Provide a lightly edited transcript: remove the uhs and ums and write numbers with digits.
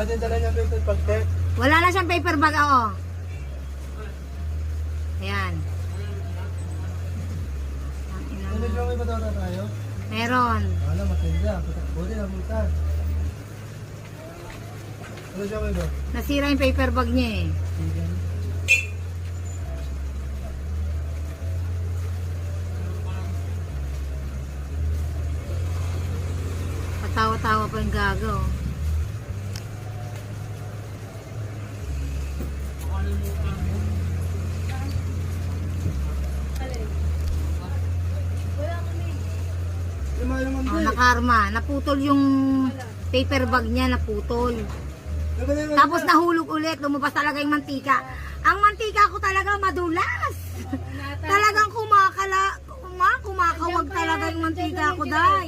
din dala niya paper bag, te. Wala na siyang paper bag, oo. Ayan. Ang ina Ano mo. yung may batata tayo? Meron. Wala, matinda. Buti na multa. Ano siya may ba? Nasira yung paper bag niya eh. Sige. Patawa-tawa pa yung gago. Lima yung Oh, mandi. nakarma. Naputol yung paper bag niya, naputol. Tapos nahulog ulit, lumabas talaga yung mantika. Ang mantika ko talaga madulas. Talagang kumakawag talaga yung mantika ko, day.